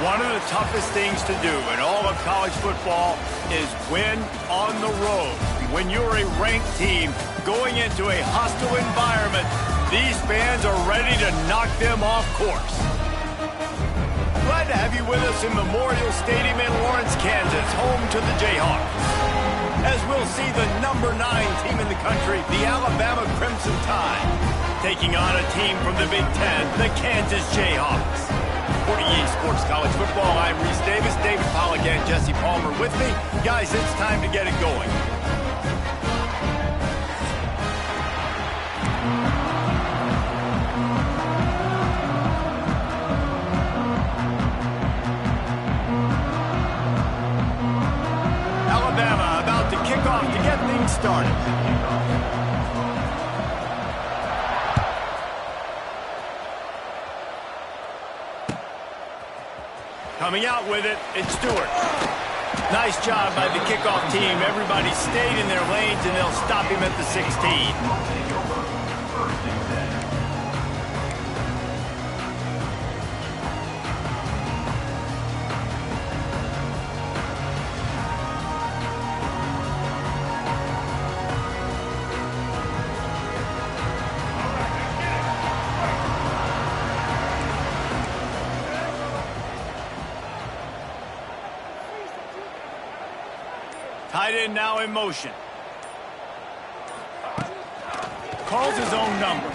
One of the toughest things to do in all of college football is win on the road. When you're a ranked team going into a hostile environment, these fans are ready to knock them off course. Glad to have you with us in Memorial Stadium in Lawrence, Kansas, home to the Jayhawks. As we'll see the number 9 team in the country, the Alabama Crimson Tide, taking on a team from the Big Ten, the Kansas Jayhawks. For EA Sports College Football, I'm Reese Davis, David Pollack, and Jesse Palmer with me. Guys, it's time to get it going. Alabama about to kick off to get things started. Coming out with it, it's Stewart. Nice job by the kickoff team. Everybody stayed in their lanes, and they'll stop him at the 16. Tight end now in motion. Calls his own number.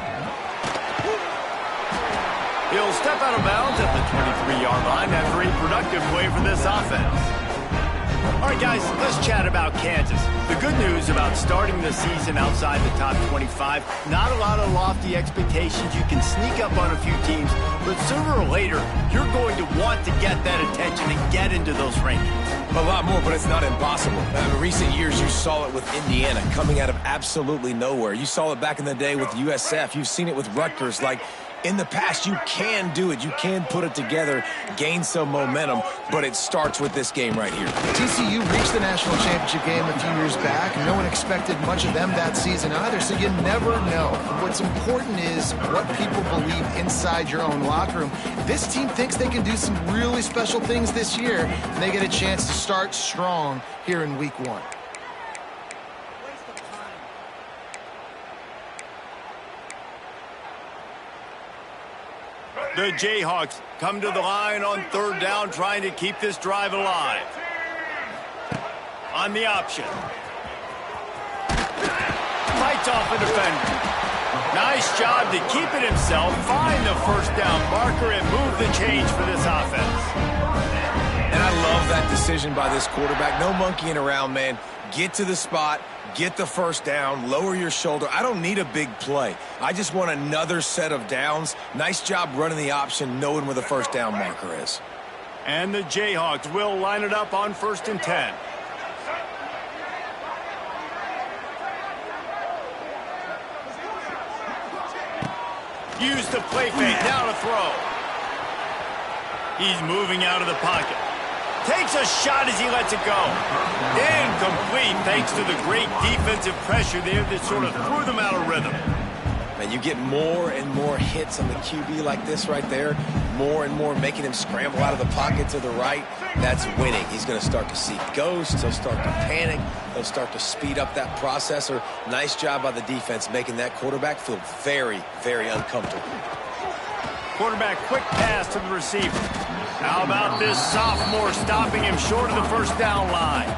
He'll step out of bounds at the 23-yard line after a productive play for this offense. All right, guys, let's chat about Kansas. The good news about starting the season outside the top 25, not a lot of lofty expectations. You can sneak up on a few teams, but sooner or later, you're going to want to get that attention and get into those rankings. A lot more, but it's not impossible. In recent years, you saw it with Indiana coming out of absolutely nowhere. You saw it back in the day with USF. You've seen it with Rutgers. Like, in the past, you can do it. You can put it together, gain some momentum, but it starts with this game right here. TCU reached the national championship game a few years back. No one expected much of them that season either, so you never know. What's important is what people believe inside your own locker room. This team thinks they can do some really special things this year, and they get a chance to start strong here in week 1. The Jayhawks come to the line on 3rd down, trying to keep this drive alive. On the option. Fights off a defender. Nice job to keep it himself, find the 1st down marker, and move the change for this offense. And I love that decision by this quarterback. No monkeying around, man. Get to the spot, get the 1st down, lower your shoulder. I don't need a big play. I just want another set of downs. Nice job running the option, knowing where the 1st down marker is. And the Jayhawks will line it up on 1st and 10. Use the play fake, now to throw. He's moving out of the pocket. Takes a shot as he lets it go. Incomplete thanks to the great defensive pressure there that sort of threw them out of rhythm. Man, you get more and more hits on the QB like this right there. More and more making him scramble out of the pocket to the right. That's winning. He's going to start to see ghosts. He'll start to panic. He'll start to speed up that processor. Nice job by the defense making that quarterback feel very, very uncomfortable. Quarterback quick pass to the receiver. How about this sophomore stopping him short of the 1st down line?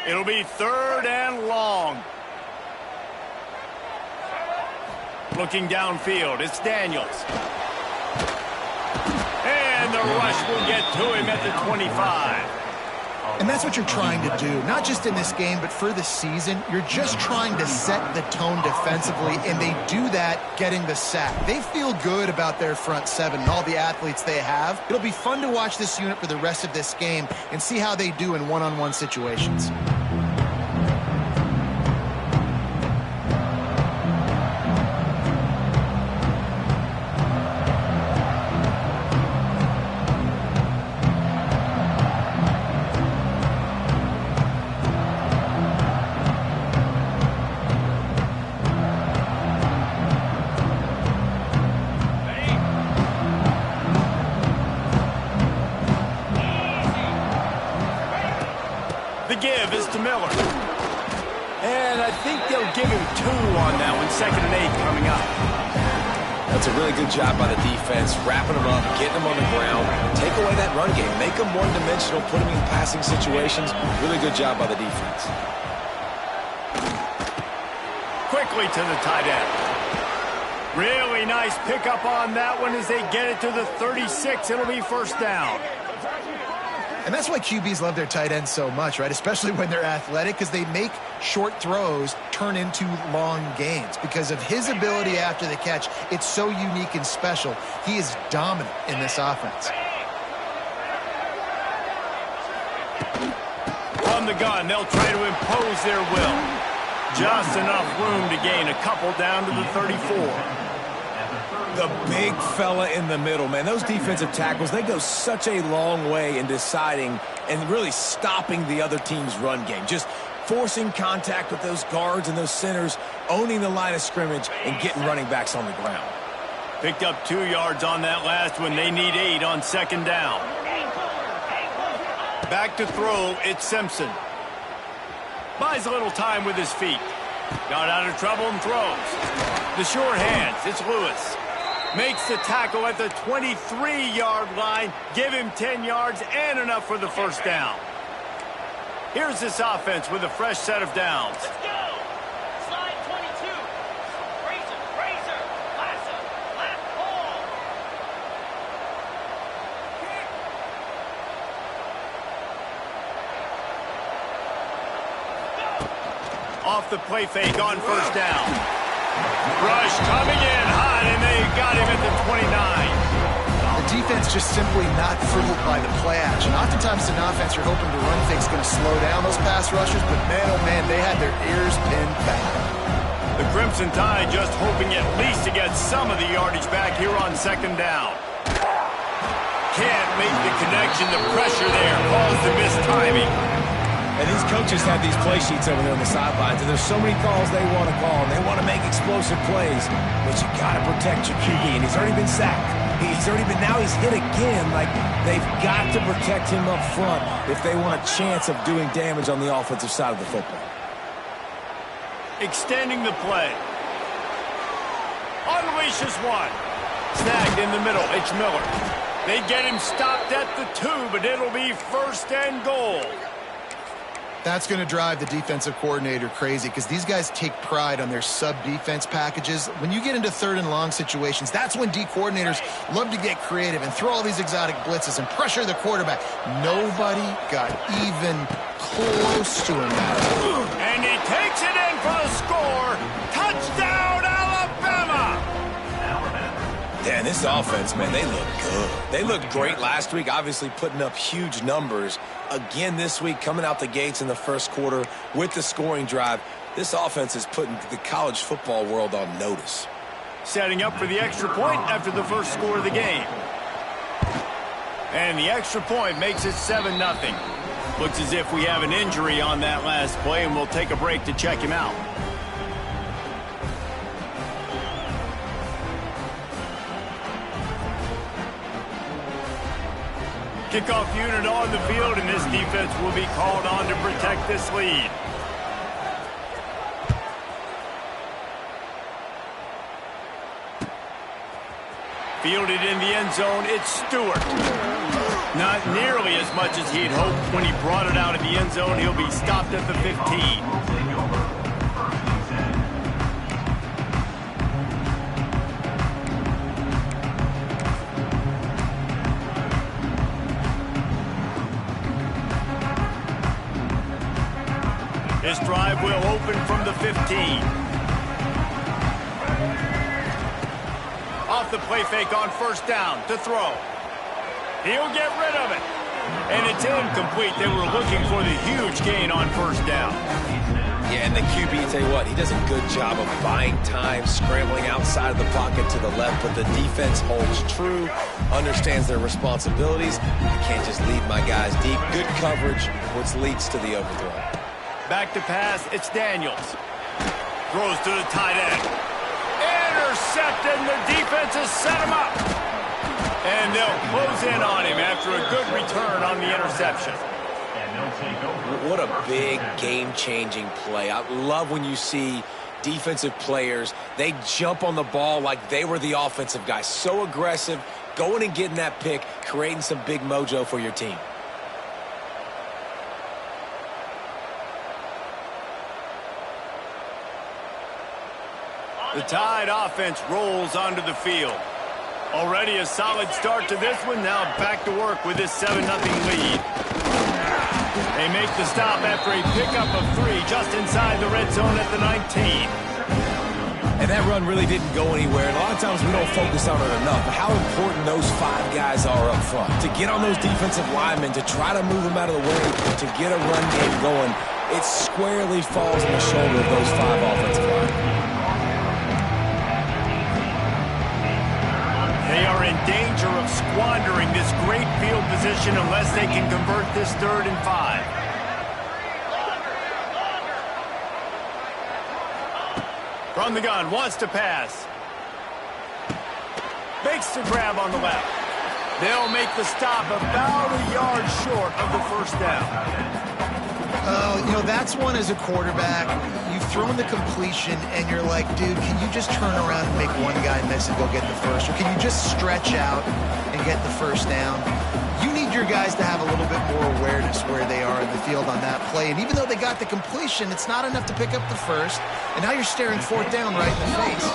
It'll be 3rd and long. Looking downfield, it's Daniels. And the rush will get to him at the 25. And that's what you're trying to do, not just in this game, but for the season. You're just trying to set the tone defensively, and they do that getting the sack. They feel good about their front 7 and all the athletes they have. It'll be fun to watch this unit for the rest of this game and see how they do in one-on-one situations. The give is to Miller. And I think they'll give him 2 on that one. 2nd and 8 coming up. That's a really good job by the defense, wrapping them up, getting them on the ground, take away that run game, make them one-dimensional, put them in passing situations. Really good job by the defense. Quickly to the tight end. Really nice pickup on that one as they get it to the 36. It'll be 1st down. And that's why QBs love their tight ends so much, right? Especially when they're athletic, because they make short throws turn into long gains. Because of his ability after the catch, it's so unique and special. He is dominant in this offense. From the gun, they'll try to impose their will. Just enough room to gain a couple down to the 34. The big fella in the middle, man. Those defensive tackles, they go such a long way in deciding and really stopping the other team's run game. Just forcing contact with those guards and those centers, owning the line of scrimmage, and getting running backs on the ground. Picked up 2 yards on that last one. They need 8 on 2nd down. Back to throw, it's Simpson. Buys a little time with his feet. Got out of trouble and throws. The short hands, it's Lewis. Makes the tackle at the 23-yard line. Give him 10 yards and enough for the 1st down. Here's this offense with a fresh set of downs. Let's go! Slide 22. Razor, Lassa, left ball. Off the play fake on 1st down. Rush coming in hot, and they got him at the 29. The defense just simply not fooled by the play action. Oftentimes an offense you're hoping the run fake's going to slow down those pass rushers, but man, oh man, they had their ears pinned back. The Crimson Tide just hoping at least to get some of the yardage back here on 2nd down. Can't make the connection. The pressure there caused the missed timing. And these coaches have these play sheets over there on the sidelines, and there's so many calls they want to call, and they want to make explosive plays, but you got to protect your QB, and he's already been sacked. Now he's hit again. Like, they've got to protect him up front if they want a chance of doing damage on the offensive side of the football. Extending the play. Unleashes one. Snagged in the middle, it's Miller. They get him stopped at the 2, but it'll be 1st and goal. That's going to drive the defensive coordinator crazy because these guys take pride on their sub-defense packages. When you get into 3rd and long situations, that's when D coordinators love to get creative and throw all these exotic blitzes and pressure the quarterback. Nobody got even close to him that time. And he takes it in for the score. Touchdown, Alabama! Yeah, and this offense, man, they look good. They looked great last week, obviously putting up huge numbers. Again this week, coming out the gates in the 1st quarter with the scoring drive. This offense is putting the college football world on notice. Setting up for the extra point after the 1st score of the game. And the extra point makes it 7-0. Looks as if we have an injury on that last play, and we'll take a break to check him out. Kickoff unit on the field, and this defense will be called on to protect this lead. Fielded in the end zone, it's Stewart. Not nearly as much as he'd hoped when he brought it out of the end zone. He'll be stopped at the 15. This drive will open from the 15. Off the play fake on 1st down to throw. He'll get rid of it. And it's incomplete. They were looking for the huge gain on 1st down. Yeah, and the QB, tell you what, he does a good job of buying time, scrambling outside of the pocket to the left, but the defense holds true, understands their responsibilities. I can't just lead my guys deep. Good coverage, which leads to the overthrow. Back to pass, it's Daniels. Throws to the tight end. Intercepted, and the defense has set him up. And they'll close in on him after a good return on the interception. What a big game-changing play. I love when you see defensive players, they jump on the ball like they were the offensive guy. So aggressive, going and getting that pick, creating some big mojo for your team. The Tide offense rolls onto the field. Already a solid start to this one. Now back to work with this 7-0 lead. They make the stop after a pickup of 3 just inside the red zone at the 19. And that run really didn't go anywhere. And a lot of times we don't focus on it enough. But how important those 5 guys are up front. To get on those defensive linemen, to try to move them out of the way, to get a run game going, it squarely falls on the shoulder of those 5 offensive linemen. They are in danger of squandering this great field position unless they can convert this 3rd and 5. From the gun, wants to pass. Makes the grab on the left. They'll make the stop about a yard short of the 1st down. You know, that's one as a quarterback. You've thrown the completion, and you're like, dude, can you just turn around and make one guy miss and go get the first? Or can you just stretch out and get the 1st down? You need your guys to have a little bit more awareness where they are in the field on that play. And even though they got the completion, it's not enough to pick up the 1st. And now you're staring 4th down right in the face.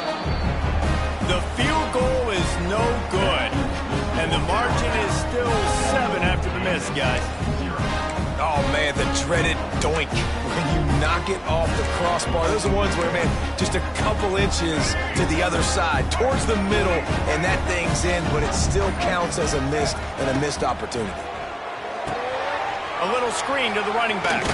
The field goal is no good. And the margin is still 7 after the miss, guys. Oh, man, the dreaded doink. When you knock it off the crossbar, those are the ones where, man, just a couple inches to the other side, towards the middle, and that thing's in, but it still counts as a missed opportunity. A little screen to the running back.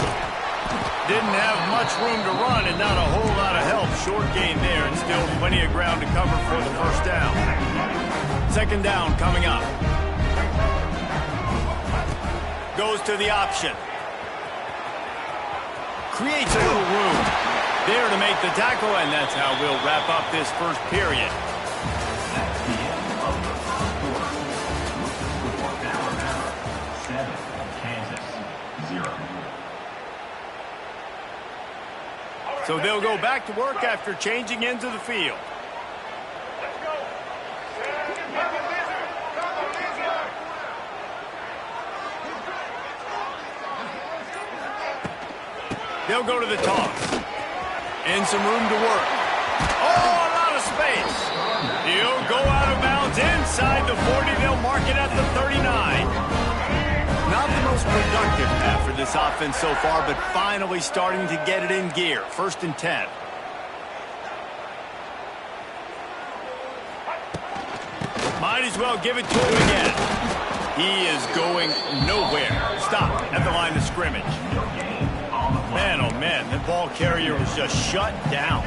Didn't have much room to run and not a whole lot of help. Short gain there and still plenty of ground to cover for the 1st down. 2nd down coming up. Goes to the option. Creates a little room there to make the tackle, and that's how we'll wrap up this 1st period. So they'll go back to work after changing into the field. They'll go to the toss. And some room to work. Oh, a lot of space. He'll go out of bounds inside the 40. They'll mark it at the 39. Not the most productive half for this offense so far, but finally starting to get it in gear. 1st and 10. Might as well give it to him again. He is going nowhere. Stop at the line of scrimmage. Man, oh man, the ball carrier was just shut down.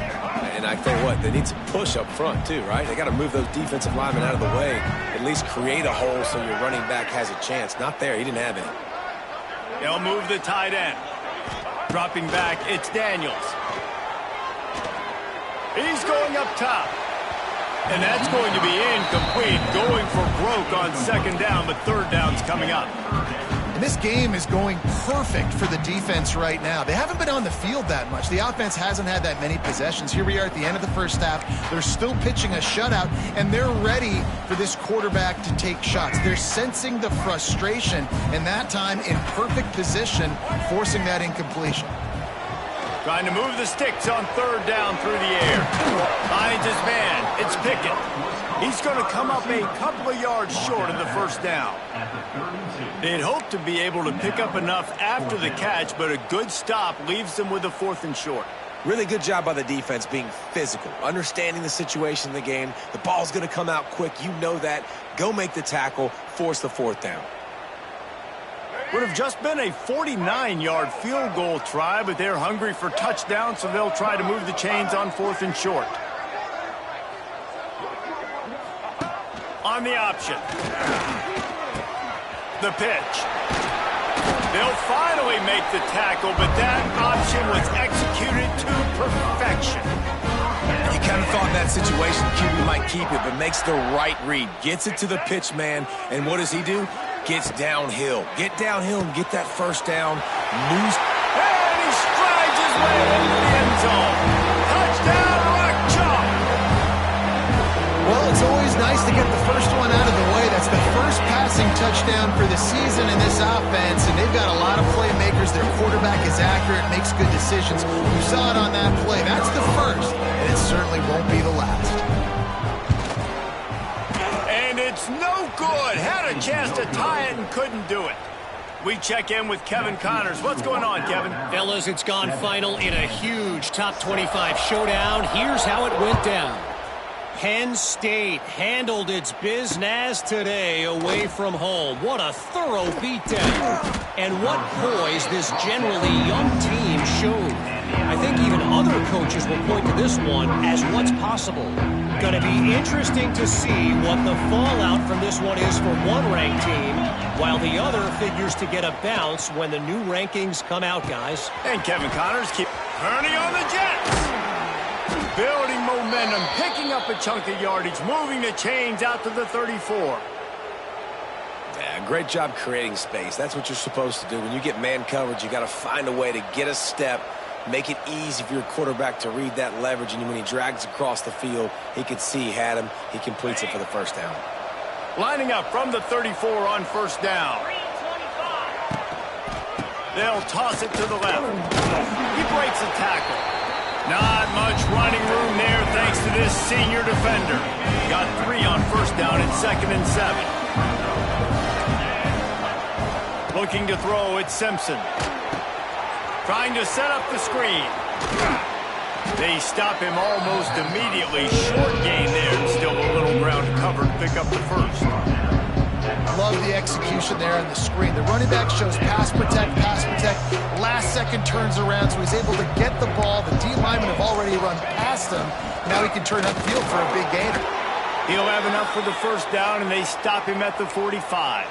And I tell you what, they need some push up front too, right? They got to move those defensive linemen out of the way, at least create a hole so your running back has a chance. Not there, he didn't have any. They'll move the tight end. Dropping back, it's Daniels. He's going up top. And that's going to be incomplete, going for broke on 2nd down, but 3rd down's coming up. And this game is going perfect for the defense right now. They haven't been on the field that much. The offense hasn't had that many possessions. Here we are at the end of the 1st half. They're still pitching a shutout, and they're ready for this quarterback to take shots. They're sensing the frustration, and that time in perfect position, forcing that incompletion. Trying to move the sticks on 3rd down through the air. Finds his man. It's Pickett. He's going to come up a couple of yards short of the 1st down. They'd hoped to be able to pick up enough after the catch, but a good stop leaves them with a 4th and short. Really good job by the defense being physical, understanding the situation in the game. The ball's going to come out quick. You know that. Go make the tackle, force the 4th down. Would have just been a 49-yard field goal try, but they're hungry for touchdowns, so they'll try to move the chains on 4th and short. On the option. The pitch. They'll finally make the tackle, but that option was executed to perfection. You kind of thought in that situation QB might keep it, but makes the right read. Gets it to the pitch man, and what does he do? Gets downhill. Get downhill and get that 1st down. News. And he strides his way into the end zone. Touchdown, Rock Chalk. Well, it's always nice to get the first one out of the way. That's the first passing touchdown for the season in this offense, and they've got a lot of playmakers. Their quarterback is accurate, makes good decisions. You saw it on that play. That's the first, and it certainly won't be the last. And it's no good. Had a chance to tie it and couldn't do it. We check in with Kevin Connors. What's going on, Kevin? Fellas, it's gone final in a huge top 25 showdown. Here's how it went down. Penn State handled its business today away from home. What a thorough beatdown. And what poise this generally young team showed. I think even other coaches will point to this one as what's possible. Going to be interesting to see what the fallout from this one is for one ranked team, while the other figures to get a bounce when the new rankings come out, guys. And Kevin Connors keep turning on the Jets. Building momentum, picking up a chunk of yardage, moving the chains out to the 34. Yeah, great job creating space. That's what you're supposed to do. When you get man coverage, you got to find a way to get a step, make it easy for your quarterback to read that leverage, and when he drags across the field, he can see he had him. He completes it for the first down. Lining up from the 34 on first down. They'll toss it to the left. He breaks a tackle. Not much running room there thanks to this senior defender. Got 3 on first down and 2nd and 7. Looking to throw, it's Simpson. Trying to set up the screen. They stop him almost immediately. Short gain there. Still a little ground to cover to pick up the first. Love the execution there on the screen. The running back shows pass protect. Last second turns around, so he's able to get the ball. The D linemen have already run past him. Now he can turn upfield for a big gainer. He'll have enough for the first down, and they stop him at the 45.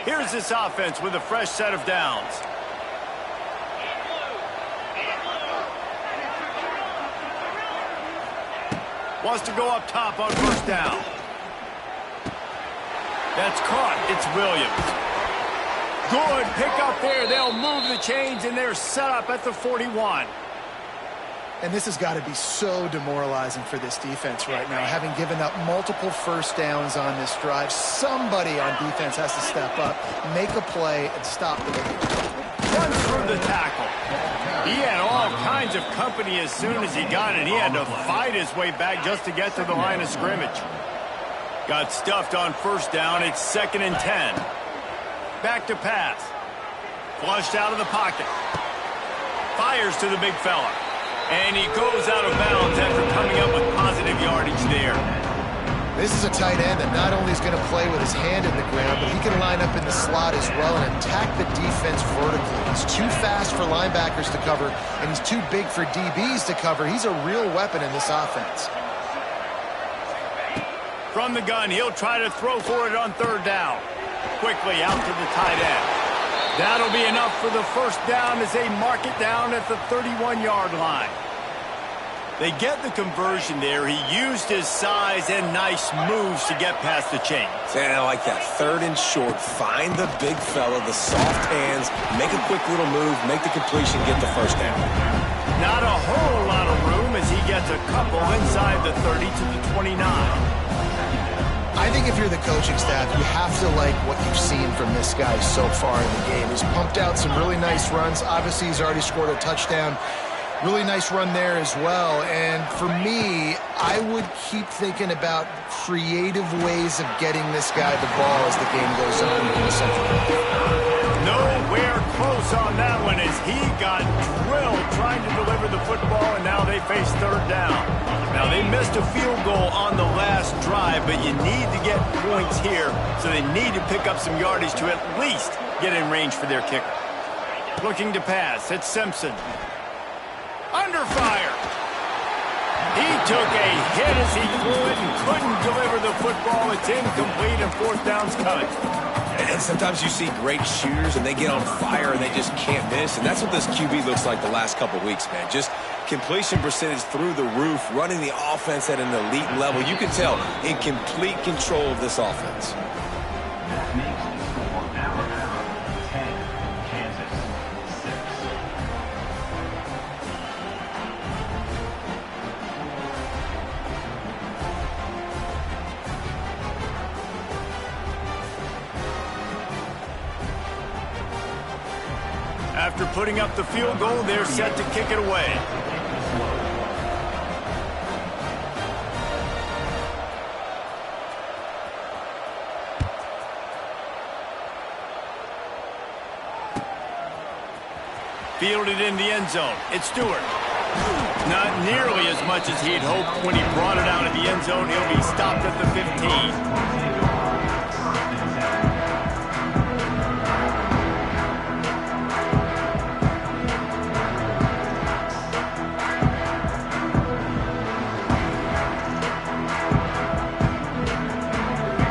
Here's this offense with a fresh set of downs. Wants to go up top on first down. That's caught. It's Williams. Good pick up there. They'll move the chains, and they're set up at the 41. And this has got to be so demoralizing for this defense right now. Having given up multiple first downs on this drive, somebody on defense has to step up, make a play, and stop the game. Runs through the tackle. He had all kinds of company as soon as he got it. He had to fight his way back just to get to the line of scrimmage. Got stuffed on first down. It's 2nd and 10. Back to pass. Flushed out of the pocket. Fires to the big fella. And he goes out of bounds after coming up with positive yardage there. This is a tight end that not only is going to play with his hand in the ground, but he can line up in the slot as well and attack the defense vertically. He's too fast for linebackers to cover, and he's too big for DBs to cover. He's a real weapon in this offense. From the gun, he'll try to throw for it on third down. Quickly out to the tight end. That'll be enough for the first down as they mark it down at the 31-yard line. They get the conversion there. He used his size and nice moves to get past the chain. And I like that. 3rd and short. Find the big fella, the soft hands, make a quick little move, make the completion, get the first down. Not a whole lot of room as he gets a couple inside the 30 to the 29. I think if you're the coaching staff, you have to like what you've seen from this guy so far in the game. He's pumped out some really nice runs. Obviously, he's already scored a touchdown. Really nice run there as well. And for me, I would keep thinking about creative ways of getting this guy the ball as the game goes on in the second half. Nowhere close on that one as he got drilled trying to deliver the football, and now they face third down. Now, they missed a field goal on the last drive, but you need to get points here, so they need to pick up some yardage to at least get in range for their kicker. Looking to pass, it's Simpson. Under fire. He took a hit as he threw it and couldn't deliver the football. It's incomplete and fourth down's coming. And sometimes you see great shooters and they get on fire and they just can't miss. And that's what this QB looks like the last couple weeks, man. Just completion percentage through the roof, running the offense at an elite level. You can tell in complete control of this offense. After putting up the field goal, they're set to kick it away. Fielded in the end zone. It's Stewart. Not nearly as much as he'd hoped when he brought it out of the end zone. He'll be stopped at the 15.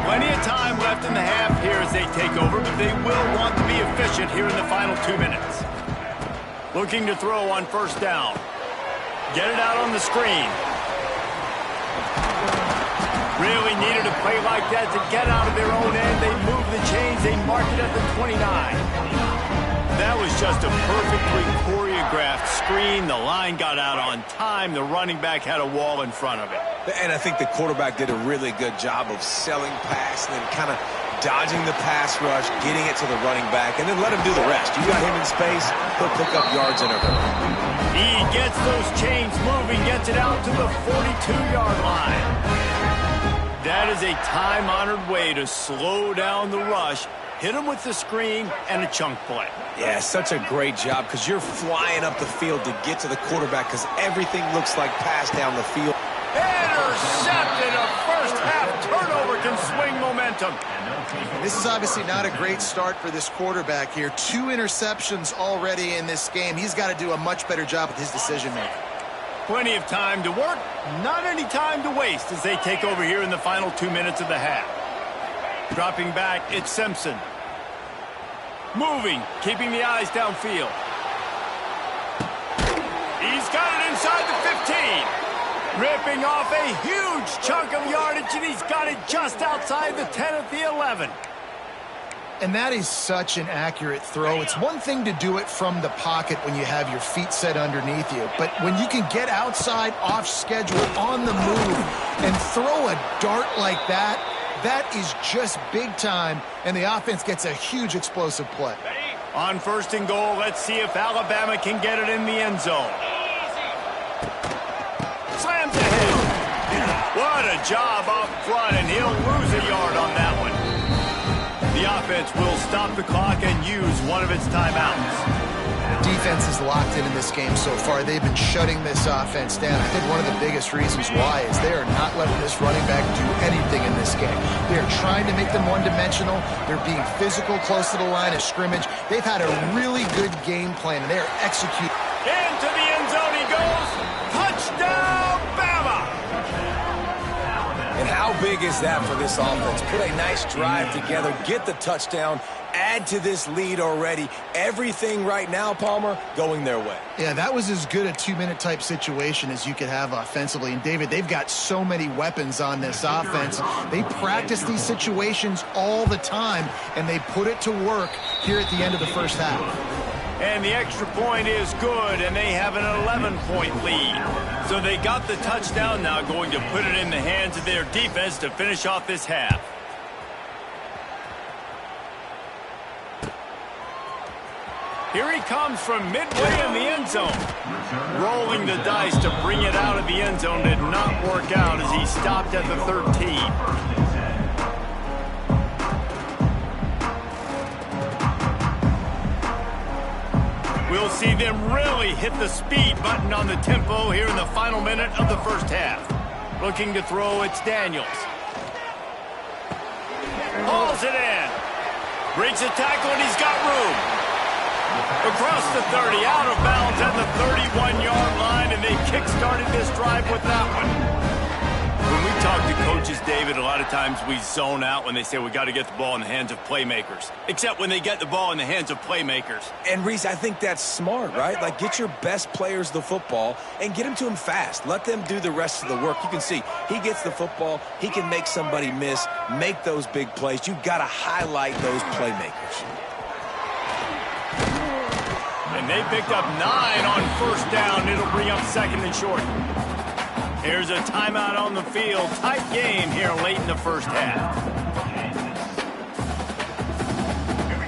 Plenty of time left in the half here as they take over, but they will want to be efficient here in the final 2 minutes. Looking to throw on first down. Get it out on the screen. Really needed a play like that to get out of their own end. They move the chains. They mark it at the 29. That was just a perfectly choreographed screen. The line got out on time. The running back had a wall in front of it. And I think the quarterback did a really good job of selling pass and then kind of dodging the pass rush, getting it to the running back, and then let him do the rest. You got him in space, he'll pick up yards in a hurry. He gets those chains moving, gets it out to the 42-yard line. That is a time-honored way to slow down the rush, hit him with the screen, and a chunk play. Yeah, such a great job because you're flying up the field to get to the quarterback because everything looks like pass down the field. Intercepted. A first-half turnover can swing momentum. This is obviously not a great start for this quarterback here. 2 interceptions already in this game. He's got to do a much better job with his decision-making. Plenty of time to work, not any time to waste as they take over here in the final 2 minutes of the half. Dropping back, it's Simpson. Moving, keeping the eyes downfield. He's got it inside the 15. Ripping off a huge chunk of yardage, and he's got it just outside the 10 at the 11. And that is such an accurate throw. It's one thing to do it from the pocket when you have your feet set underneath you, but when you can get outside, off schedule, on the move, and throw a dart like that, that is just big time, and the offense gets a huge explosive play. On first and goal, let's see if Alabama can get it in the end zone. Slams ahead. What a job up front, and he'll lose a yard on that one. The offense will stop the clock and use one of its timeouts. Defense is locked in this game so far. They've been shutting this offense down. I think one of the biggest reasons why is they are not letting this running back do anything in this game. They are trying to make them one-dimensional. They're being physical close to the line of scrimmage. They've had a really good game plan, and they are executing. Into the end zone he goes. Touchdown, Bama! And how big is that for this offense? Put a nice drive together, get the touchdown, add to this lead already. Everything right now, Palmer, going their way. Yeah, that was as good a 2-minute type situation as you could have offensively. And, David, they've got so many weapons on this offense. They practice these situations all the time, and they put it to work here at the end of the first half. And the extra point is good, and they have an 11-point lead. So they got the touchdown, now going to put it in the hands of their defense to finish off this half. Here he comes from midway in the end zone. Rolling the dice to bring it out of the end zone did not work out as he stopped at the 13. We'll see them really hit the speed button on the tempo here in the final minute of the first half. Looking to throw, it's Daniels. Hauls it in. Breaks a tackle, and he's got room. Across the 30, out of bounds at the 31-yard line, and they kick-started this drive with that one. When we talk to coaches, David, a lot of times we zone out when they say we got to get the ball in the hands of playmakers. Except when they get the ball in the hands of playmakers. And, Reese, I think that's smart, right? Like, get your best players the football and get them to them fast. Let them do the rest of the work. You can see he gets the football. He can make somebody miss, make those big plays. You've got to highlight those playmakers. And they picked up 9 on first down. It'll bring up second and short. Here's a timeout on the field. Tight game here late in the first half.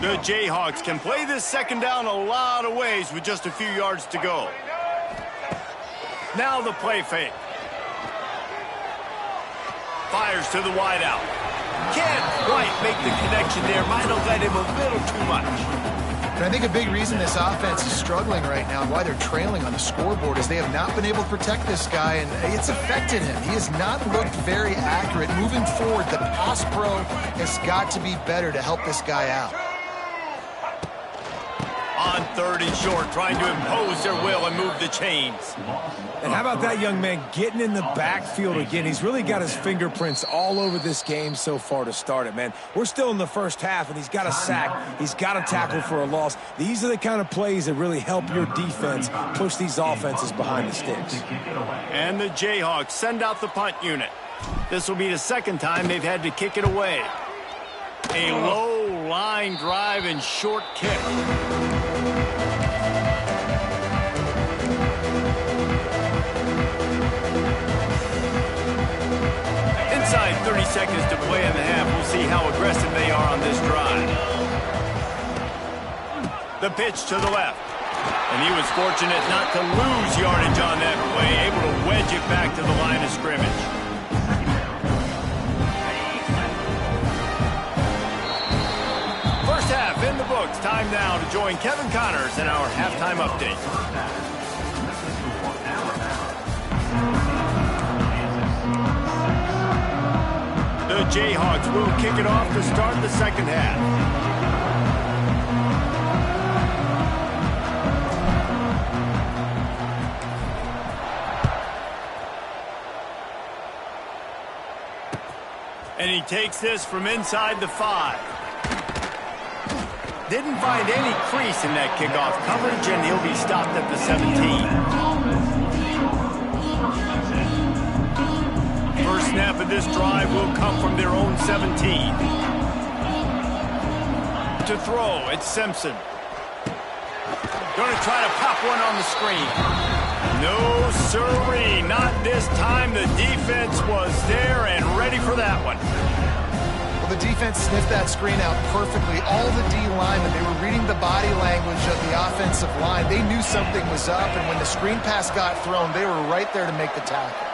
The Jayhawks can play this second down a lot of ways with just a few yards to go. Now the play fake. Fires to the wideout. Can't quite make the connection there. Might have led him a little too much. And I think a big reason this offense is struggling right now and why they're trailing on the scoreboard is they have not been able to protect this guy, and it's affected him. He has not looked very accurate. Moving forward, the pass pro has got to be better to help this guy out. On 3rd and short, trying to impose their will and move the chains. And how about that young man getting in the backfield again? He's really got his fingerprints all over this game so far to start it, man. We're still in the first half, and he's got a sack. He's got a tackle for a loss. These are the kind of plays that really help your defense push these offenses behind the sticks. And the Jayhawks send out the punt unit. This will be the second time they've had to kick it away. A low line drive and short kick. Inside 30 seconds to play in the half. We'll see how aggressive they are on this drive. The pitch to the left. And he was fortunate not to lose yardage on that play, able to wedge it back to the line of scrimmage. First half in the books. Time now to join Kevin Connors in our halftime update. The Jayhawks will kick it off to start the second half. And he takes this from inside the 5. Didn't find any crease in that kickoff coverage, and he'll be stopped at the 17. First snap of this drive will come from their own 17. To throw, it's Simpson. Going to try to pop one on the screen. No, sirree, not this time. The defense was there and ready for that one. Well, the defense sniffed that screen out perfectly. All the D linemen, they were reading the body language of the offensive line. They knew something was up, and when the screen pass got thrown, they were right there to make the tackle.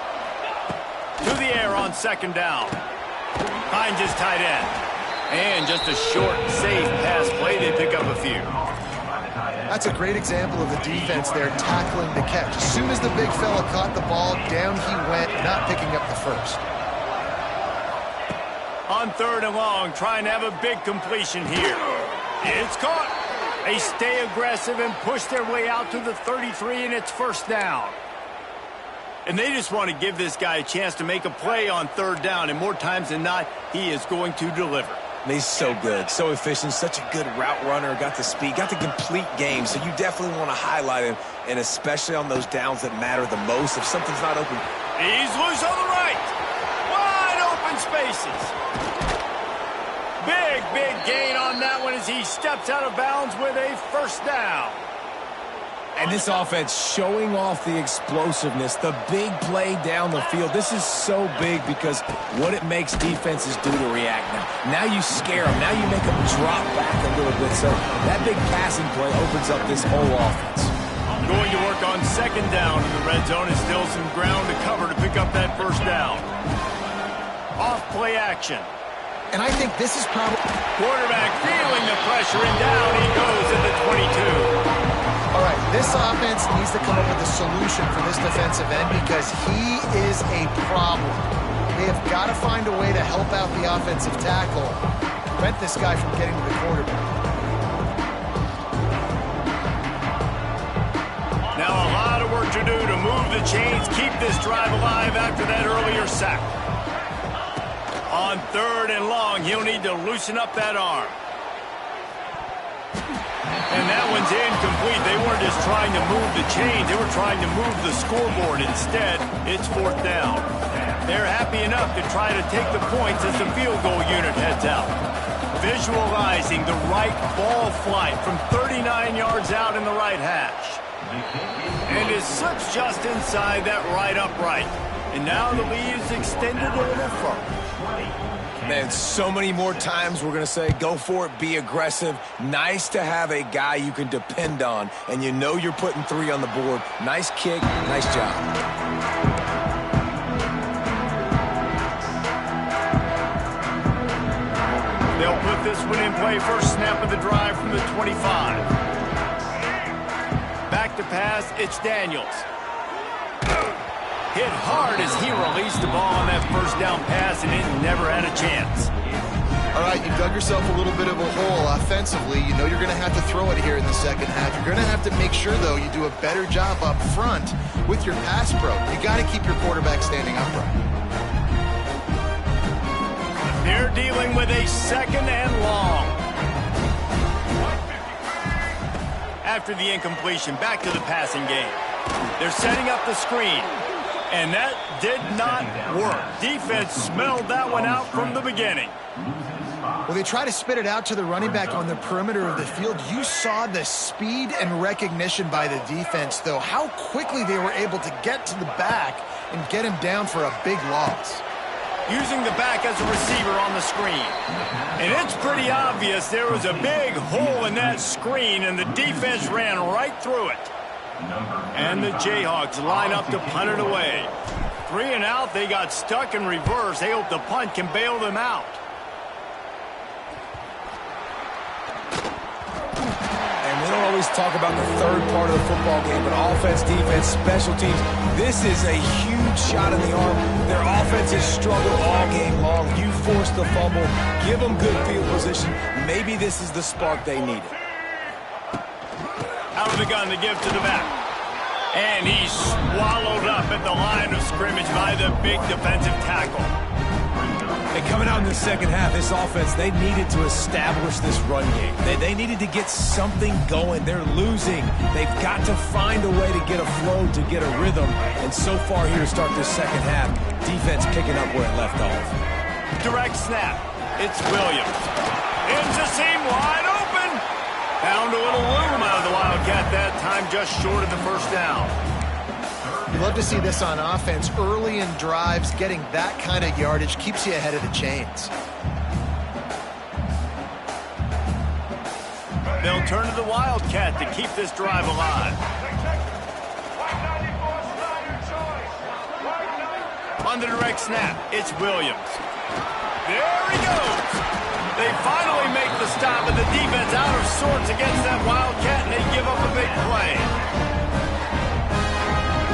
To the air on second down. Finds his tight end. And just a short, safe pass play. They pick up a few. That's a great example of the defense there tackling the catch. As soon as the big fella caught the ball, down he went, not picking up the first. On 3rd and long, trying to have a big completion here. It's caught. They stay aggressive and push their way out to the 33, and it's first down. And they just want to give this guy a chance to make a play on 3rd down, and more times than not, he is going to deliver. He's so good, so efficient, such a good route runner, got the speed, got the complete game, so you definitely want to highlight him, and especially on those downs that matter the most if something's not open. He's loose on the right. Wide open spaces. Big gain on that one as he steps out of bounds with a first down. And this offense showing off the explosiveness, the big play down the field. This is so big because what it makes defenses do to react now. Now you scare them. Now you make them drop back a little bit. So that big passing play opens up this whole offense. Going to work on second down in the red zone. Is still some ground to cover to pick up that first down. Off play action. And I think this is probably... Quarterback feeling the pressure, and down he goes at the 22. All right, this offense needs to come up with a solution for this defensive end because he is a problem. They have got to find a way to help out the offensive tackle, prevent this guy from getting to the quarterback. Now a lot of work to do to move the chains, keep this drive alive after that earlier sack. On 3rd and long, he'll need to loosen up that arm. And that one's incomplete. They weren't just trying to move the chains. They were trying to move the scoreboard. Instead, it's 4th down. They're happy enough to try to take the points as the field goal unit heads out. Visualizing the right ball flight from 39 yards out in the right hash. And it slips just inside that right upright. And now the lead is extended a little further. Man, so many more times we're going to say, go for it, be aggressive. Nice to have a guy you can depend on, and you know you're putting 3 on the board. Nice kick, nice job. They'll put this one in play. First snap of the drive from the 25. Back to pass, it's Daniels. Hit hard as he released the ball on that first down pass, and it never had a chance. All right, you've dug yourself a little bit of a hole offensively. You know you're going to have to throw it here in the second half. You're going to have to make sure, though, you do a better job up front with your pass pro. You got to keep your quarterback standing upright. They're dealing with a second and long. After the incompletion, back to the passing game. They're setting up the screen. And that did not work. Defense smelled that one out from the beginning. Well, they try to spit it out to the running back on the perimeter of the field. You saw the speed and recognition by the defense, though. How quickly they were able to get to the back and get him down for a big loss. Using the back as a receiver on the screen. And it's pretty obvious there was a big hole in that screen, and the defense ran right through it. And the Jayhawks line up to punt it away. 3 and out, they got stuck in reverse. They hope the punt can bail them out. And we don't always talk about the third part of the football game, but offense, defense, special teams. This is a huge shot in the arm. Their offense has struggled all game long. You force the fumble, give them good field position. Maybe this is the spark they needed. Out of the gun to give to the back. And he's swallowed up at the line of scrimmage by the big defensive tackle. And coming out in the second half, this offense, they needed to establish this run game. They needed to get something going. They're losing. They've got to find a way to get a flow, to get a rhythm. And so far here to start this second half, defense picking up where it left off. Direct snap. It's Williams. Into seam, wide open. Found a little room out of the Wildcat that time, just short of the first down. You love to see this on offense. Early in drives, getting that kind of yardage keeps you ahead of the chains. They'll turn to the Wildcat to keep this drive alive. On the direct snap, it's Williams. There he goes. They finally make the stop, and the defense out of sorts against that Wildcat, and they give up a big play.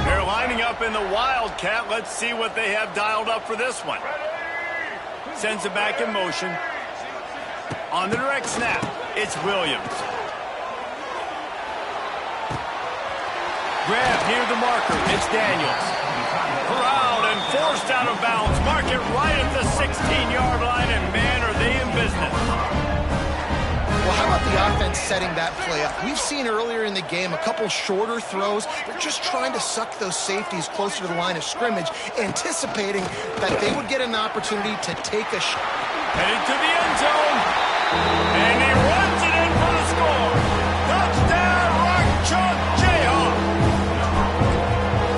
They're lining up in the Wildcat. Let's see what they have dialed up for this one. Sends it back in motion. On the direct snap, it's Williams. Grab near the marker, it's Daniels. Corralled and forced out of bounds. Mark it right at the 16-yard line, and man, are they in business. Well, how about the offense setting that play up? We've seen earlier in the game a couple shorter throws. They're just trying to suck those safeties closer to the line of scrimmage, anticipating that they would get an opportunity to take a shot. Headed to the end zone. And he runs it in for the score. Touchdown, Rock Chalk Jayhawk.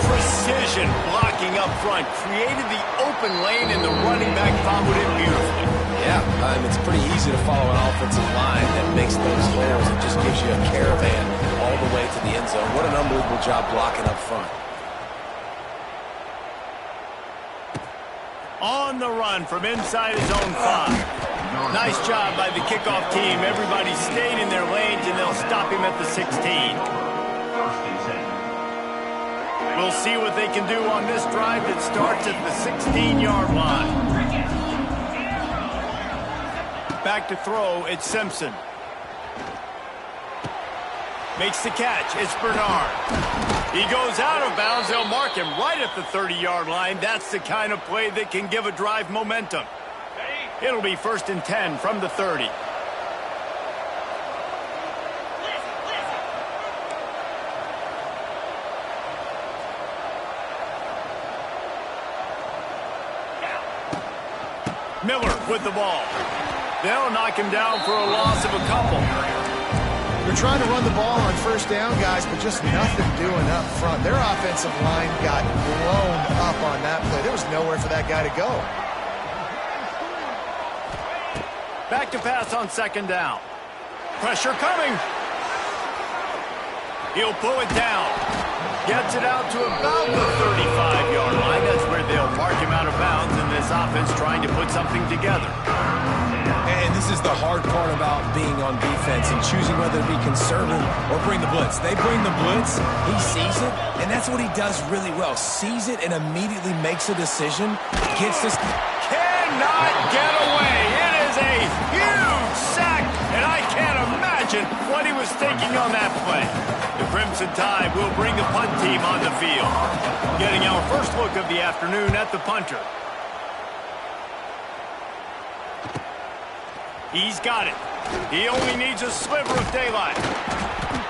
Precision blocking up front created the open lane, and the running back followed it beautifully. Yeah, it's pretty easy to follow an offensive line that makes those holes. It just gives you a caravan all the way to the end zone. What an unbelievable job blocking up front. On the run from inside his own 5. Nice job by the kickoff team. Everybody stayed in their lanes, and they'll stop him at the 16. We'll see what they can do on this drive that starts at the 16-yard line. Back to throw, it's Simpson. Makes the catch, it's Bernard. He goes out of bounds. They'll mark him right at the 30-yard line. That's the kind of play that can give a drive momentum. It'll be 1st and 10 from the 30. Miller with the ball. They'll knock him down for a loss of a couple. They're trying to run the ball on first down, guys, but just nothing doing up front. Their offensive line got blown up on that play. There was nowhere for that guy to go. Back to pass on second down. Pressure coming. He'll pull it down. Gets it out to about the 35-yard line. That's where they'll mark him out of bounds in this offense trying to put something together. And this is the hard part about being on defense and choosing whether to be conservative or bring the blitz. They bring the blitz, he sees it, and that's what he does really well. Sees it and immediately makes a decision. Gets this. Cannot get away. It is a huge sack, and I can't imagine what he was thinking on that play. The Crimson Tide will bring the punt team on the field. Getting our first look of the afternoon at the punter. He's got it. He only needs a sliver of daylight.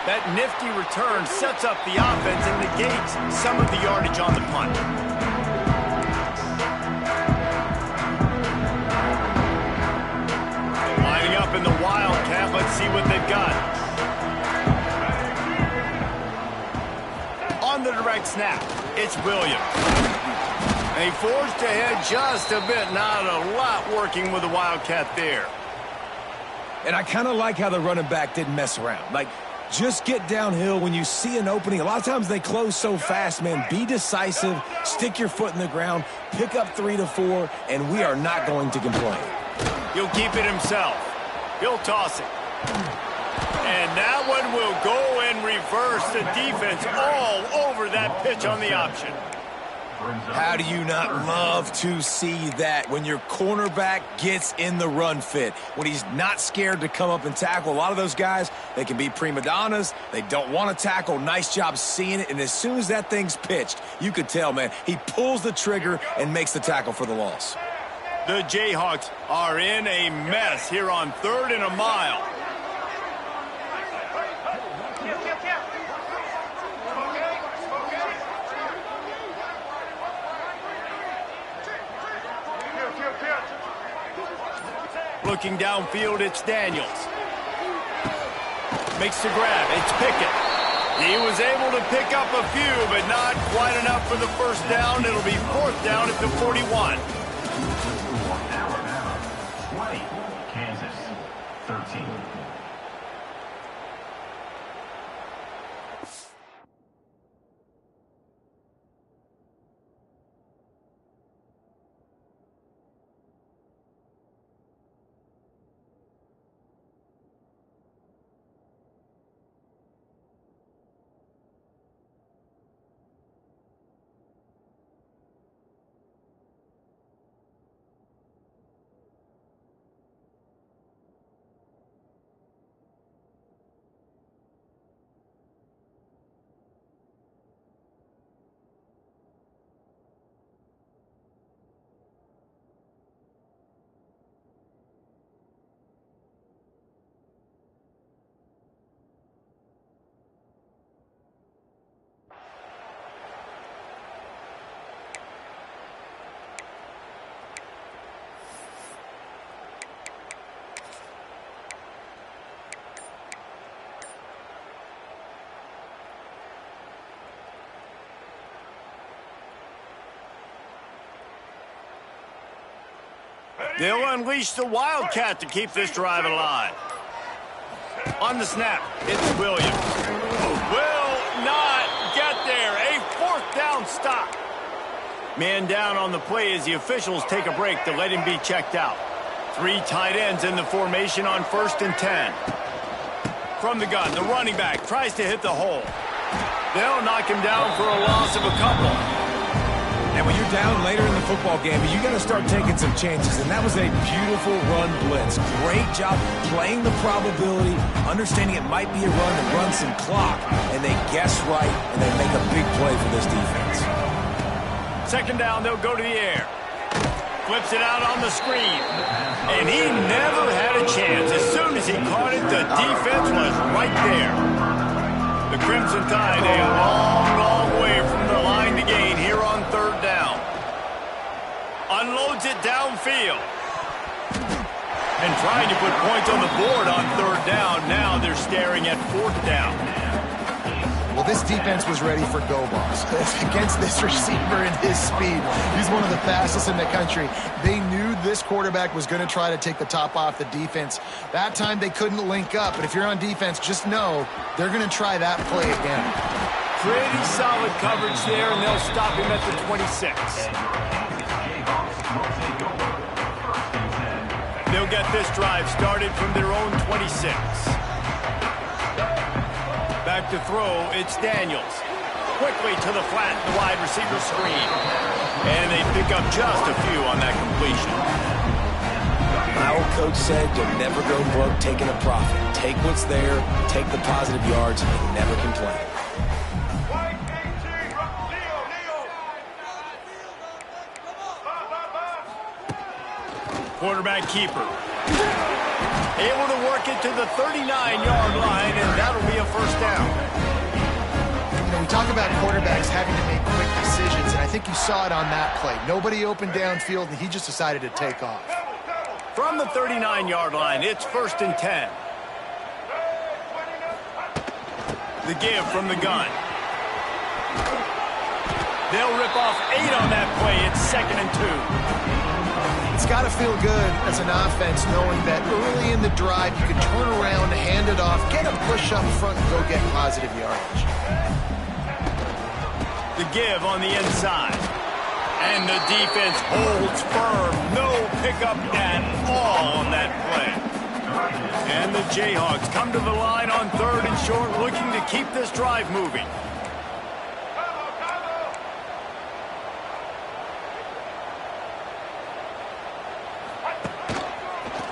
That nifty return sets up the offense and negates some of the yardage on the punt. Lining up in the Wildcat. Let's see what they've got. On the direct snap, it's Williams. They forced ahead just a bit. Not a lot working with the Wildcat there. And I kind of like how the running back didn't mess around. Like, just get downhill when you see an opening. A lot of times they close so fast, man. Be decisive, stick your foot in the ground, pick up 3 to 4, and we are not going to complain. He'll keep it himself. He'll toss it. And that one will go and reverse the defense all over that pitch on the option. How do you not love to see that when your cornerback gets in the run fit, when he's not scared to come up and tackle? A lot of those guys, they can be prima donnas. They don't want to tackle. Nice job seeing it. And as soon as that thing's pitched, you could tell, man, he pulls the trigger and makes the tackle for the loss. The Jayhawks are in a mess here on 3rd and a mile. Looking downfield, it's Daniels. Makes the grab. It's Pickett. He was able to pick up a few, but not quite enough for the first down. It'll be 4th down at the 41. Alabama 20, Kansas 13. They'll unleash the Wildcat to keep this drive alive. On the snap, it's Williams. Will not get there. A 4th down stop. Man down on the play as the officials take a break to let him be checked out. 3 tight ends in the formation on 1st and 10. From the gun, the running back tries to hit the hole. They'll knock him down for a loss of a couple. And when you're down later in the football game, you got to start taking some chances. And that was a beautiful run blitz. Great job playing the probability, understanding it might be a run and run some clock. And they guess right, and they make a big play for this defense. 2nd down, they'll go to the air. Flips it out on the screen. And he never had a chance. As soon as he caught it, the defense was right there. The Crimson Tide a long, long way from the line to gain here on 3rd down. Unloads it downfield. And trying to put points on the board on 3rd down. Now they're staring at 4th down. Well, this defense was ready for go balls against this receiver and his speed. He's one of the fastest in the country. They knew this quarterback was going to try to take the top off the defense. That time they couldn't link up, but if you're on defense, just know they're going to try that play again. Pretty solid coverage there, and they'll stop him at the 26. They'll get this drive started from their own 26. Back to throw, it's Daniels. Quickly to the flat, the wide receiver screen. And they pick up just a few on that completion. My old coach said you'll never go broke taking a profit. Take what's there, take the positive yards, and never complain. Quarterback keeper. Able to work it to the 39-yard line, and that'll be a first down. We talk about quarterbacks having to make quick decisions, and I think you saw it on that play. Nobody opened downfield, and he just decided to take off. From the 39-yard line, it's 1st and 10. The give from the gun. They'll rip off 8 on that play. It's 2nd and 2. It's got to feel good as an offense knowing that early in the drive you can turn around, hand it off, get a push up front, and go get positive yardage. The give on the inside. And the defense holds firm. No pickup at all on that play. And the Jayhawks come to the line on 3rd and short, looking to keep this drive moving.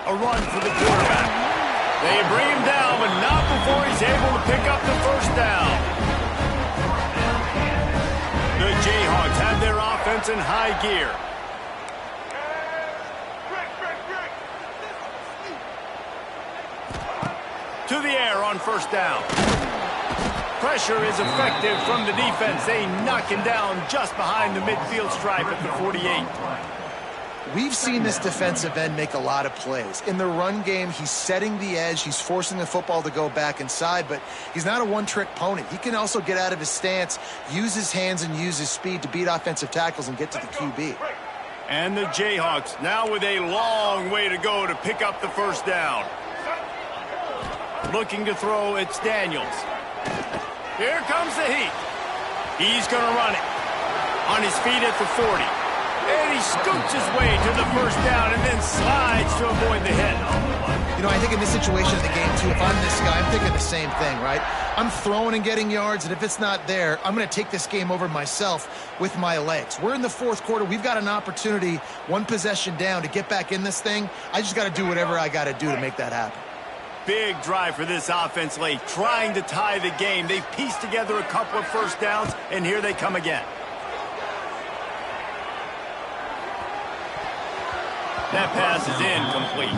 A run for the quarterback. They bring him down, but not before he's able to pick up the first down. The Jayhawks have their offense in high gear. To the air on 1st down. Pressure is effective from the defense. They knock him down just behind the midfield stripe at the 48. We've seen this defensive end make a lot of plays. In the run game, he's setting the edge. He's forcing the football to go back inside, but he's not a one-trick pony. He can also get out of his stance, use his hands, and use his speed to beat offensive tackles and get to the QB. And the Jayhawks now with a long way to go to pick up the first down. Looking to throw, it's Daniels. Here comes the heat. He's going to run it. On his feet at the 40. And he scoots his way to the first down and then slides to avoid the hit. You know, I think in this situation in the game, too, if I'm this guy, I'm thinking the same thing, right? I'm throwing and getting yards, and if it's not there, I'm going to take this game over myself with my legs. We're in the 4th quarter. We've got an opportunity, one possession down, to get back in this thing. I just got to do whatever I got to do to make that happen. Big drive for this offense late, trying to tie the game. They've pieced together a couple of first downs, and here they come again. That pass is incomplete.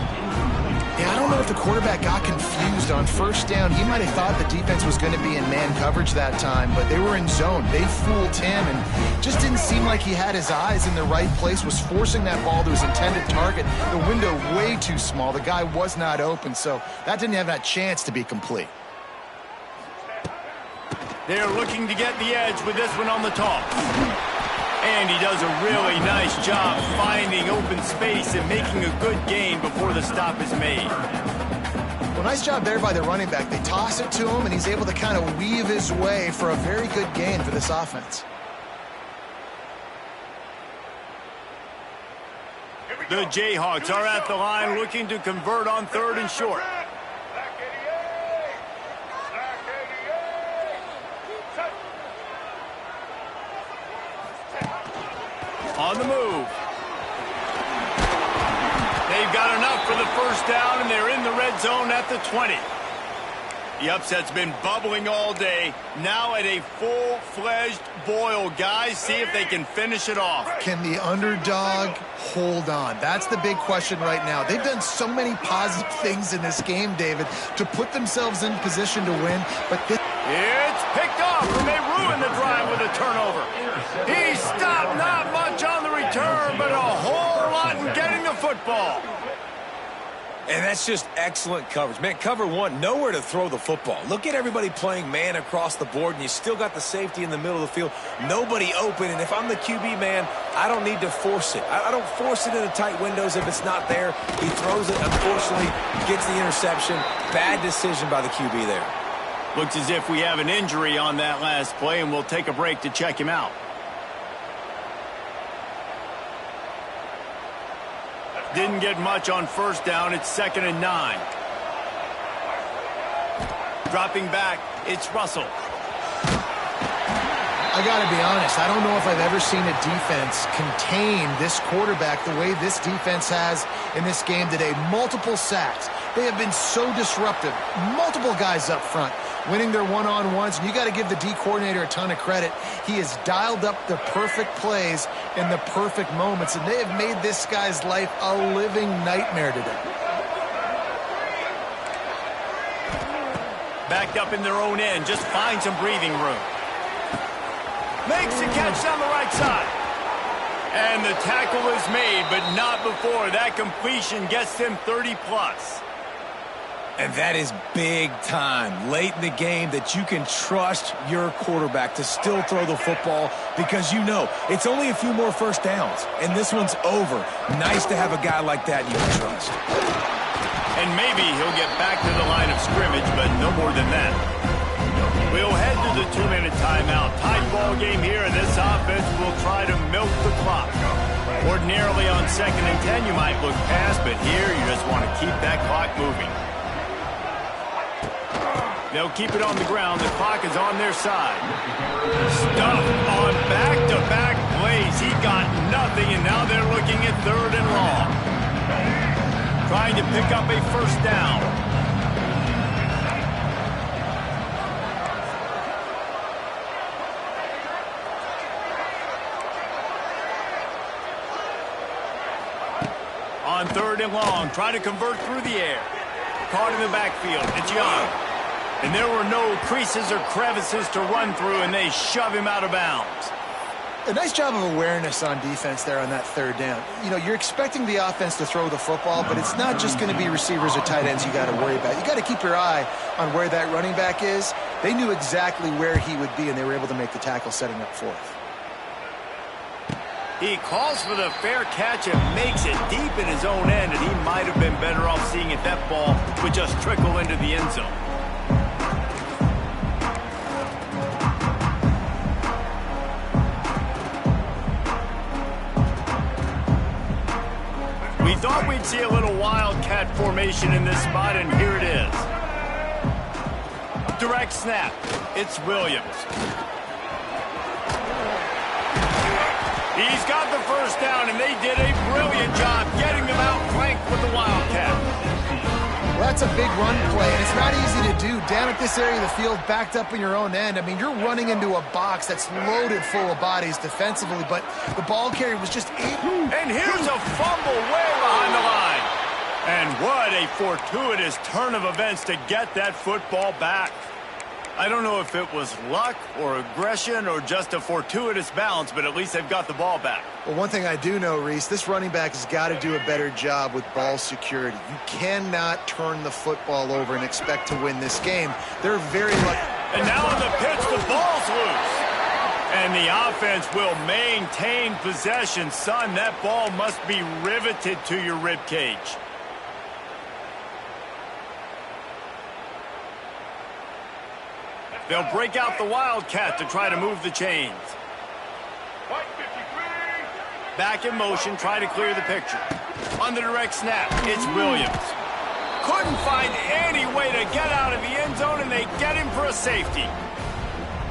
Yeah, I don't know if the quarterback got confused on 1st down. He might have thought the defense was going to be in man coverage that time, but they were in zone. They fooled him and just didn't seem like he had his eyes in the right place, was forcing that ball to his intended target. The window way too small. The guy was not open, so that didn't have that chance to be complete. They're looking to get the edge with this one on the toss. And he does a really nice job finding open space and making a good gain before the stop is made. Well, nice job there by the running back. They toss it to him, and he's able to kind of weave his way for a very good gain for this offense. The Jayhawks are at the line looking to convert on 3rd and short. On the move. They've got enough for the first down, and they're in the red zone at the 20. The upset's been bubbling all day. Now at a full-fledged boil. Guys, see if they can finish it off. Can the underdog hold on? That's the big question right now. They've done so many positive things in this game, David, to put themselves in position to win, but this... It's picked off, and they ruin the drive with a turnover. He stopped, not much on the return, but a whole lot in getting the football. And that's just excellent coverage. Man, cover one, nowhere to throw the football. Look at everybody playing man across the board, and you still got the safety in the middle of the field. Nobody open, and if I'm the QB, man, I don't need to force it. I don't force it into tight windows if it's not there. He throws it, unfortunately, gets the interception. Bad decision by the QB there. Looks as if we have an injury on that last play, and we'll take a break to check him out. Didn't get much on first down. It's 2nd and 9. Dropping back, it's Russell. I got to be honest, I don't know if I've ever seen a defense contain this quarterback the way this defense has in this game today. Multiple sacks. They have been so disruptive. Multiple guys up front winning their one-on-ones, and you got to give the D coordinator a ton of credit. He has dialed up the perfect plays in the perfect moments, and they have made this guy's life a living nightmare today. Backed up in their own end, just find some breathing room. Makes the catch down the right side. And the tackle is made, but not before. That completion gets them 30-plus. And that is big time late in the game that you can trust your quarterback to still throw the football because you know it's only a few more first downs, and this one's over. Nice to have a guy like that you can trust. And maybe he'll get back to the line of scrimmage, but no more than that. We'll head to the 2-minute timeout. Tight ball game here, and this offense will try to milk the clock. Ordinarily on 2nd and 10, you might look past, but here you just want to keep that clock moving. They'll keep it on the ground. The clock is on their side. Stuffed on back-to-back plays. He got nothing, and now they're looking at 3rd and long. Trying to pick up a first down. On 3rd and long, trying to convert through the air. Caught in the backfield. It's Young. And there were no creases or crevices to run through, and they shove him out of bounds. A nice job of awareness on defense there on that 3rd down. You know, you're expecting the offense to throw the football, but it's not just going to be receivers or tight ends you got to worry about. You got to keep your eye on where that running back is. They knew exactly where he would be, and they were able to make the tackle setting up 4th. He calls for the fair catch and makes it deep in his own end, and he might have been better off seeing if that ball would just trickle into the end zone. We thought we'd see a little wildcat formation in this spot, and here it is. Direct snap. It's Williams. He's got the first down, and they did a brilliant job getting them out flanked with the wildcat. Well, that's a big run play, and it's not easy to do. Down at this area of the field, backed up in your own end. I mean, you're running into a box that's loaded full of bodies defensively, but the ball carrier was just able. And here's a fumble way behind the line. And what a fortuitous turn of events to get that football back. I don't know if it was luck or aggression or just a fortuitous bounce, but at least they've got the ball back. Well, one thing I do know, Reese, this running back has got to do a better job with ball security. You cannot turn the football over and expect to win this game. They're very lucky. And now on the pitch, the ball's loose. And the offense will maintain possession. Son, that ball must be riveted to your rib cage. They'll break out the wildcat to try to move the chains. Back in motion, try to clear the picture. On the direct snap, it's Williams. Couldn't find any way to get out of the end zone, and they get him for a safety.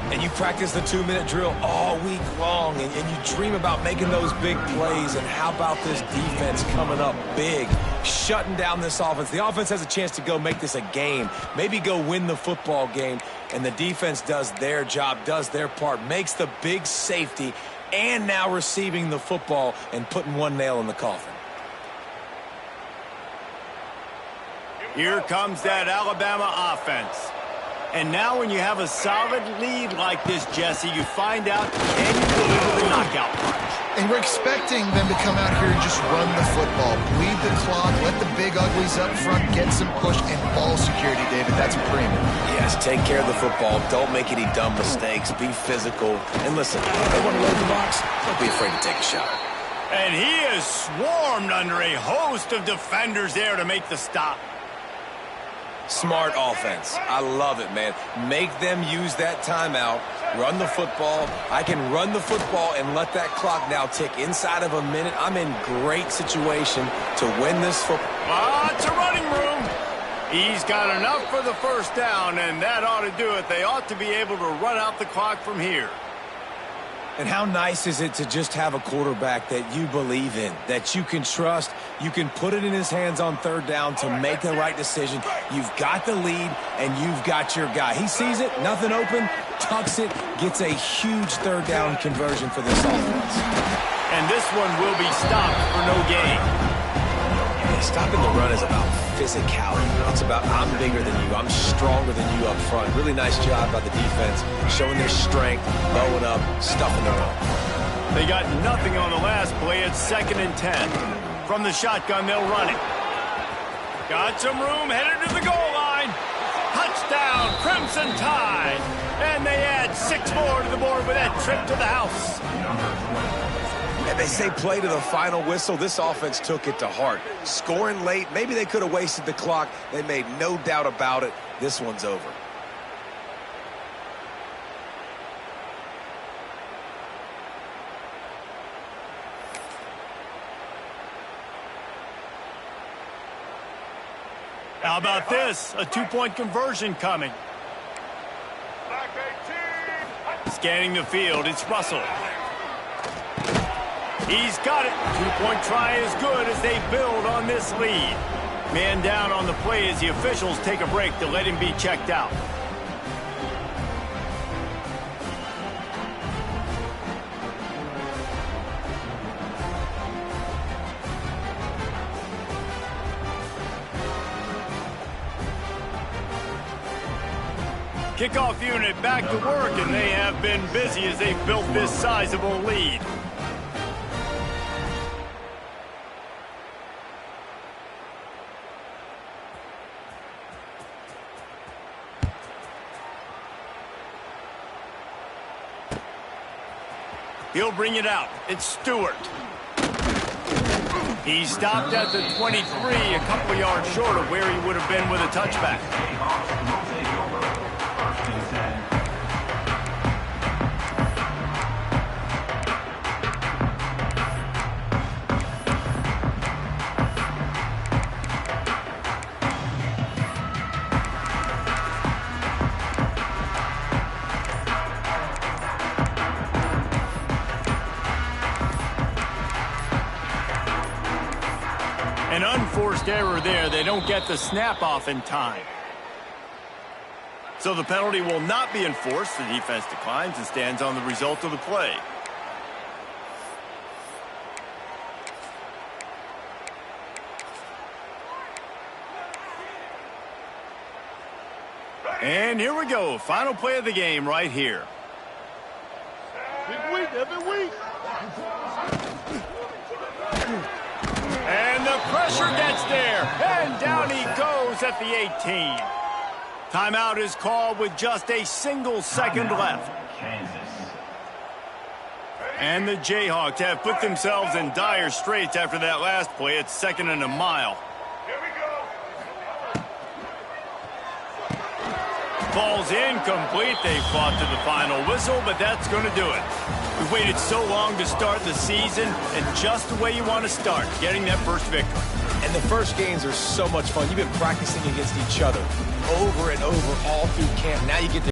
And you practice the 2-minute drill all week long, and you dream about making those big plays, and how about this defense coming up big, shutting down this offense. The offense has a chance to go make this a game, maybe go win the football game, and the defense does their job, does their part, makes the big safety, and now receiving the football and putting one nail in the coffin. Here comes that Alabama offense. And now when you have a solid lead like this, Jesse, you find out, can you deliver the knockout punch? And we're expecting them to come out here and just run the football, bleed the clock, let the big uglies up front get some push and ball security, David. That's a premium. Yes, take care of the football. Don't make any dumb mistakes. Be physical. And listen, if they want to load the box, don't be afraid to take a shot. And he is swarmed under a host of defenders there to make the stop. Smart offense. I love it, man. Make them use that timeout. Run the football. I can run the football and let that clock now tick inside of a minute. I'm in great situation to win this football. Lots of running room. He's got enough for the first down, and that ought to do it. They ought to be able to run out the clock from here. And how nice is it to just have a quarterback that you believe in, that you can trust, you can put it in his hands on third down to make the right decision. You've got the lead, and you've got your guy. He sees it, nothing open, tucks it, gets a huge third down conversion for this offense. And this one will be stopped for no gain. Yeah, stopping the run is about physicality. It's about I'm bigger than you, I'm stronger than you up front. Really nice job by the defense, showing their strength, bowing up, stuffing the run. They got nothing on the last play. It's 2nd and 10. From the shotgun, they'll run it. Got some room, headed to the goal line. Touchdown, Crimson Tide. And they add 6 more to the board with that trip to the house. And they say play to the final whistle. This offense took it to heart. Scoring late, maybe they could have wasted the clock. They made no doubt about it. This one's over. How about this? A 2-point conversion coming. Scanning the field, it's Russell. He's got it. 2-point try is good as they build on this lead. Man down on the play as the officials take a break to let him be checked out. Kickoff unit back to work, and they have been busy as they've built this sizable lead. He'll bring it out. It's Stewart. He stopped at the 23, a couple yards short of where he would have been with a touchback. An unforced error there. They don't get the snap off in time. So the penalty will not be enforced. The defense declines and stands on the result of the play. And here we go. Final play of the game right here. Big week, every week. And the pressure gets there. And down he goes at the 18. Timeout is called with just a single second left. Kansas. And the Jayhawks have put themselves in dire straits after that last play. It's 2nd and a mile. Ball's incomplete. They fought to the final whistle, but that's going to do it. We've waited so long to start the season, and just the way you want to start, getting that first victory. And the first games are so much fun. You've been practicing against each other over and over all through camp. Now you get to